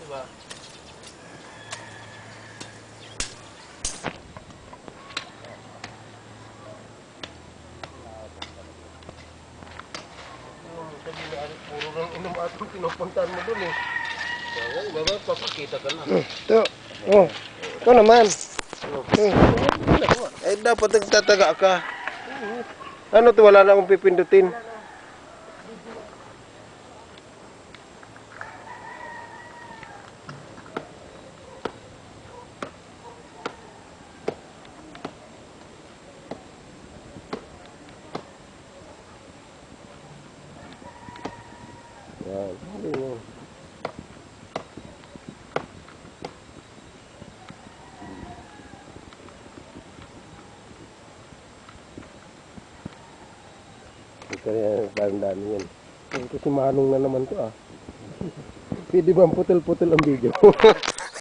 ba? Sabi na alit, puro lang inom atong pinupuntahan mo dun eh. Baba, papakita ka na. Ito. Oh. Ito naman. Eh, dapat nagtataga ka. Ano to, wala na akong pipindutin. Yan. Kaya parang dami yan. Ito si Manong na naman to ah. Pwede ba putol-putol ang video?